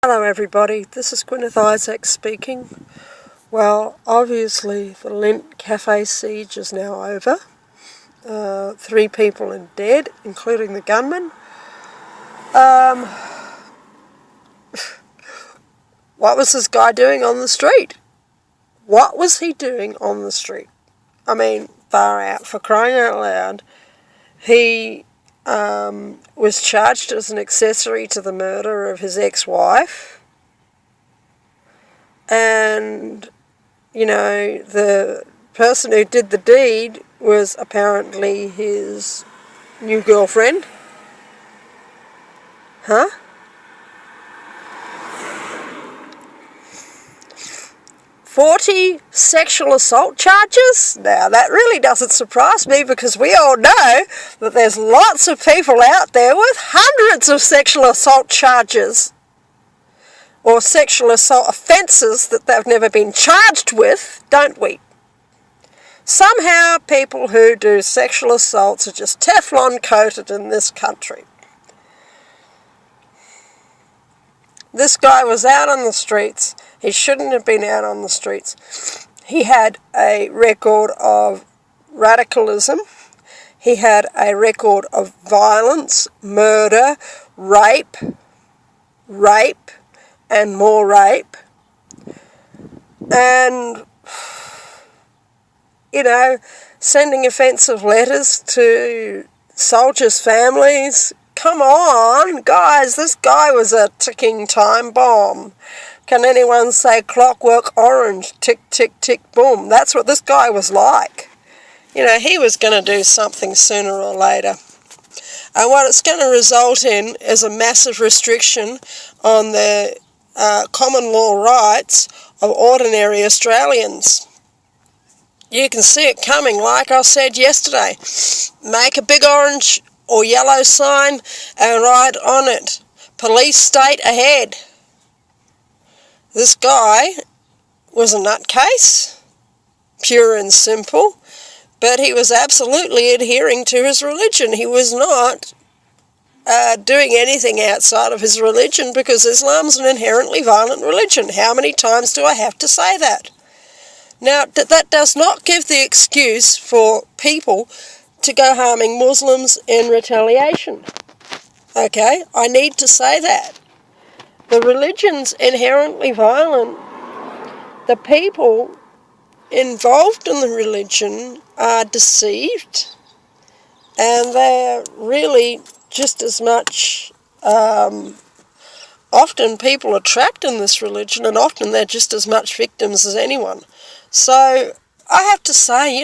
Hello everybody, this is Gwyneth Isaac speaking. Well, obviously the Lindt cafe siege is now over. 3 people are dead, including the gunman. What was this guy doing on the street? What was he doing on the street? I mean, far out, for crying out loud. He was charged as an accessory to the murder of his ex-wife. And, the person who did the deed was apparently his new girlfriend. 40 sexual assault charges? Now, that really doesn't surprise me because we all know that there's lots of people out there with hundreds of sexual assault charges or sexual assault offences that they've never been charged with, don't we? Somehow people who do sexual assaults are just Teflon coated in this country. This guy was out on the streets. He shouldn't have been out on the streets. He had a record of radicalism. He had a record of violence, murder, rape, and more rape. And, sending offensive letters to soldiers' families. Come on, guys, this guy was a ticking time bomb. Can anyone say Clockwork Orange, tick, tick, tick, boom? That's what this guy was like. He was going to do something sooner or later. And what it's going to result in is a massive restriction on the common law rights of ordinary Australians. You can see it coming, like I said yesterday. Make a big orange or yellow sign and write on it, police state ahead. This guy was a nutcase, pure and simple, but he was absolutely adhering to his religion. He was not doing anything outside of his religion because Islam's an inherently violent religion. How many times do I have to say that? Now, that does not give the excuse for people to go harming Muslims in retaliation. Okay, I need to say that. The religion's inherently violent. The people involved in the religion are deceived, and they're really just as much, often people are trapped in this religion, and often they're just as much victims as anyone. So I have to say,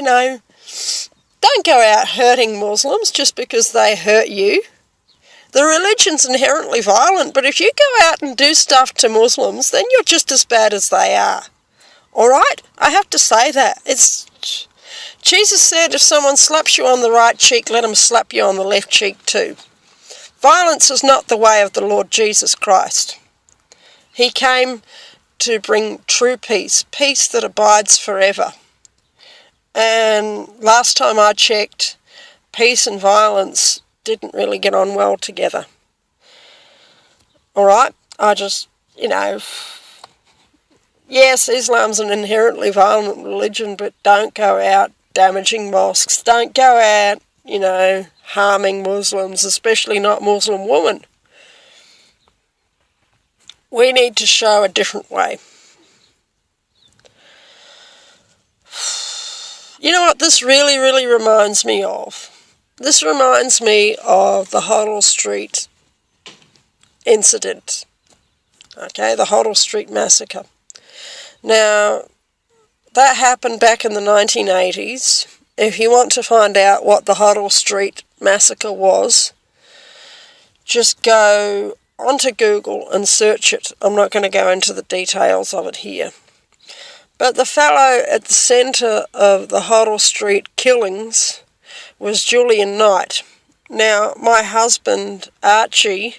don't go out hurting Muslims just because they hurt you. The religion's inherently violent, but if you go out and do stuff to Muslims, then you're just as bad as they are. All right? I have to say that. Jesus said if someone slaps you on the right cheek, let them slap you on the left cheek too. Violence is not the way of the Lord Jesus Christ. He came to bring true peace, peace that abides forever. And last time I checked, peace and violence didn't really get on well together. All right? Yes, Islam's an inherently violent religion, but don't go out damaging mosques. Don't go out, harming Muslims, especially not Muslim women. We need to show a different way. You know what this really, really reminds me of? This reminds me of the Hoddle Street incident. Okay, the Hoddle Street massacre. Now, that happened back in the 1980s. If you want to find out what the Hoddle Street massacre was, just go onto Google and search it. I'm not going to go into the details of it here. But the fellow at the centre of the Hoddle Street killings was Julian Knight. Now, my husband, Archie,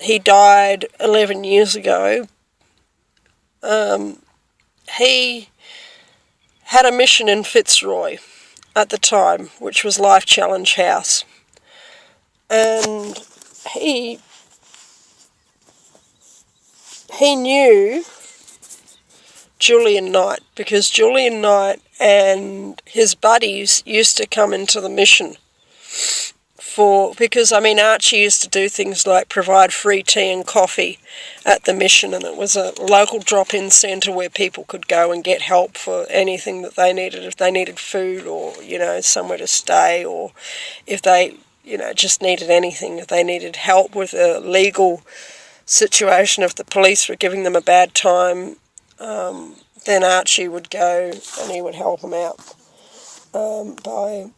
he died 11 years ago. He had a mission in Fitzroy at the time, which was Life Challenge House. And he he knew Julian Knight, because Julian Knight and his buddies used to come into the mission because Archie used to do things like provide free tea and coffee at the mission, and it was a local drop-in centre where people could go and get help for anything that they needed, if they needed food or, somewhere to stay, or if they, just needed anything, if they needed help with a legal situation, if the police were giving them a bad time, then Archie would go and he would help them out by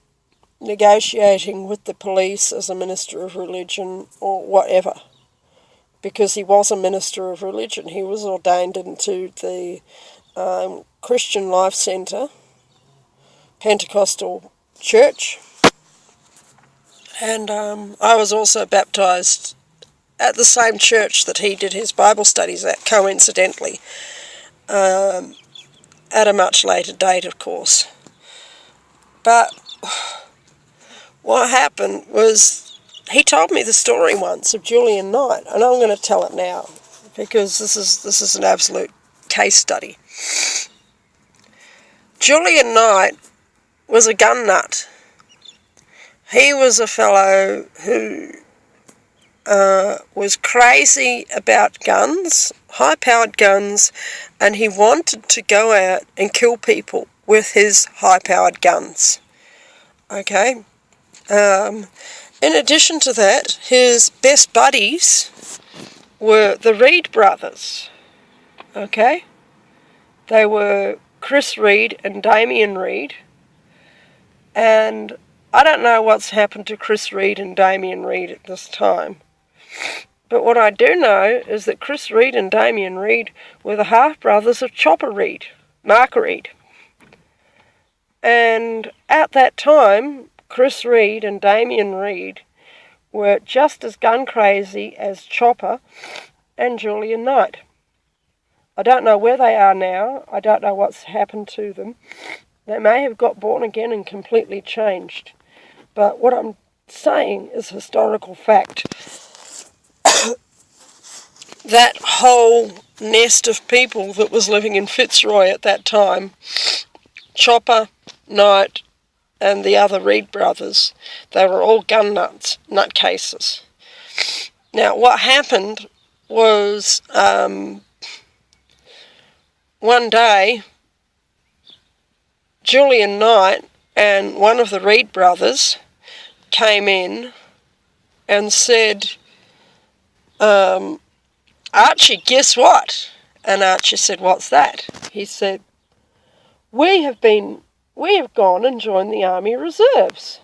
negotiating with the police as a minister of religion or whatever, because he was a minister of religion. He was ordained into the Christian Life Centre Pentecostal Church, and I was also baptised at the same church that he did his Bible studies at, coincidentally, at a much later date, of course. But what happened was, he told me the story once of Julian Knight, and I'm going to tell it now, because this is an absolute case study. Julian Knight was a gun nut. He was a fellow who was crazy about guns, high-powered guns, and he wanted to go out and kill people with his high-powered guns. Okay? In addition to that, his best buddies were the Reed brothers. Okay? They were Chris Reed and Damien Reed, and I don't know what's happened to Chris Reed and Damien Reed at this time. But what I do know is that Chris Reed and Damien Reed were the half-brothers of Chopper Reed, Mark Reed. And at that time, Chris Reed and Damien Reed were just as gun crazy as Chopper and Julian Knight. I don't know where they are now. I don't know what's happened to them. They may have got born again and completely changed. But what I'm saying is historical fact. That whole nest of people that was living in Fitzroy at that time, Chopper, Knight, and the other Reed brothers, they were all gun nutcases. Now, what happened was, one day, Julian Knight and one of the Reed brothers came in and said, Archie, guess what? And Archie said, what's that? He said, we have gone and joined the Army Reserves.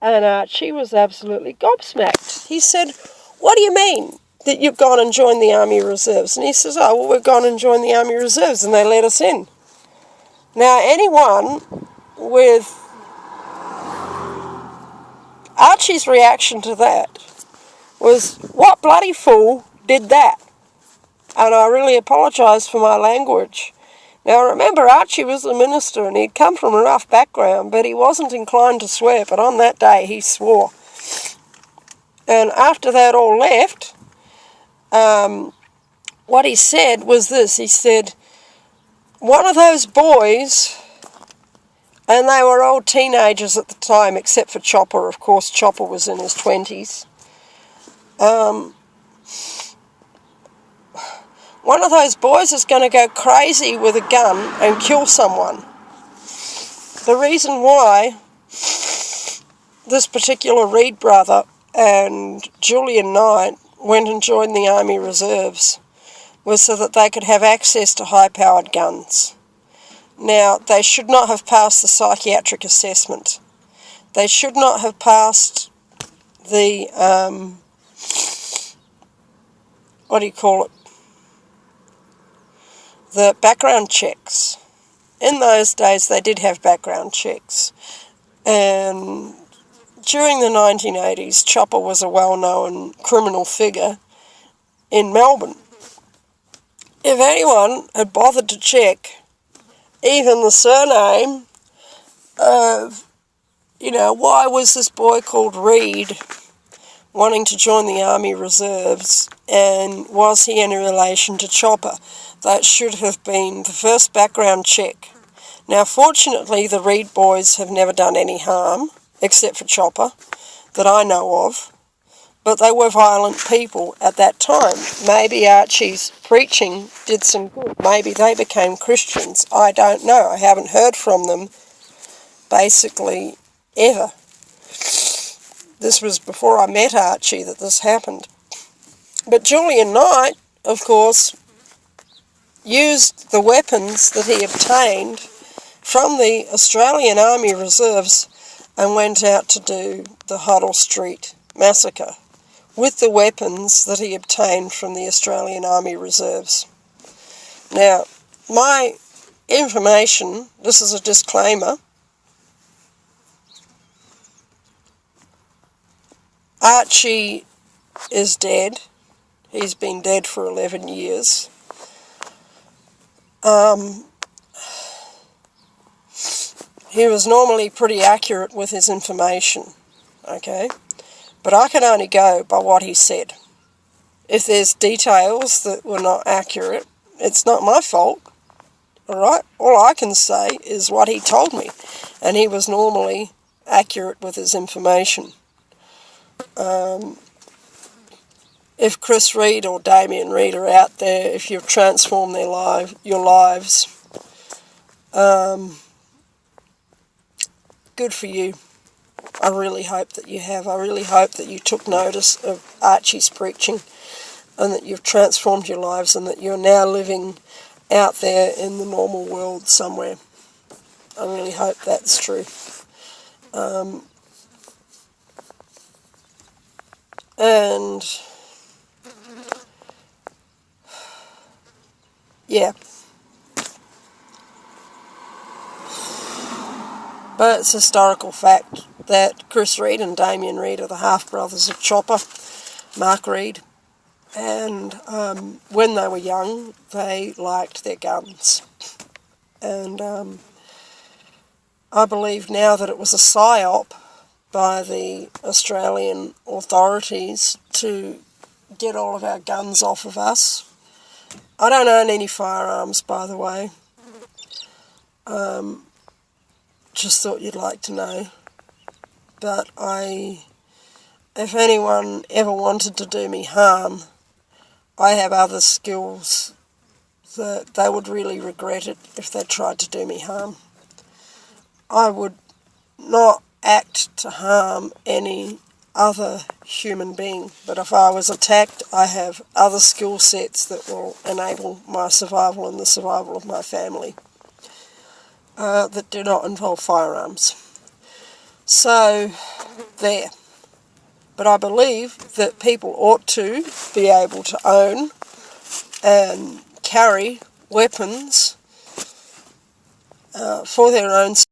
And Archie was absolutely gobsmacked. He said, what do you mean that you've gone and joined the Army Reserves? And he says, oh, well, we've gone and joined the Army Reserves, and they let us in. Now, anyone with Archie's reaction to that was, what bloody fool did that? And I really apologise for my language. Now remember, Archie was a minister and he'd come from a rough background, but he wasn't inclined to swear, but on that day he swore. And after that all left, what he said was this. He said, one of those boys, and they were all teenagers at the time, except for Chopper, of course. Chopper was in his 20s. One of those boys is going to go crazy with a gun and kill someone. The reason why this particular Reed brother and Julian Knight went and joined the Army Reserves was so that they could have access to high-powered guns. Now, they should not have passed the psychiatric assessment. They should not have passed the, the background checks. In those days, they did have background checks. And during the 1980s, Chopper was a well-known criminal figure in Melbourne. If anyone had bothered to check even the surname of, why was this boy called Reed wanting to join the Army Reserves, and was he any relation to Chopper? That should have been the first background check. Now, fortunately, the Reed boys have never done any harm, except for Chopper, that I know of. But they were violent people at that time. Maybe Archie's preaching did some good. Maybe they became Christians. I don't know. I haven't heard from them, basically, ever. This was before I met Archie that this happened. But Julian Knight, of course, used the weapons that he obtained from the Australian Army Reserves and went out to do the Huddle Street massacre with the weapons that he obtained from the Australian Army Reserves. Now, my information, this is a disclaimer, Archie is dead. He's been dead for 11 years. He was normally pretty accurate with his information, okay? But I can only go by what he said. If there's details that were not accurate, it's not my fault, all right? All I can say is what he told me, and he was normally accurate with his information. If Chris Reed or Damien Reed are out there, if you've transformed your lives, good for you. I really hope that you have. I really hope that you took notice of Archie's preaching and that you've transformed your lives and that you're now living out there in the normal world somewhere. I really hope that's true. And yeah. But it's a historical fact that Chris Reed and Damien Reed are the half-brothers of Chopper, Mark Reed. And when they were young, they liked their guns. And I believe now that it was a Psyop by the Australian authorities to get all of our guns off of us. I don't own any firearms, by the way. Just thought you'd like to know. But if anyone ever wanted to do me harm, I have other skills that they would really regret it if they tried to do me harm. I would not act to harm any other human being, but if I was attacked, I have other skill sets that will enable my survival and the survival of my family that do not involve firearms. So, there. But I believe that people ought to be able to own and carry weapons for their own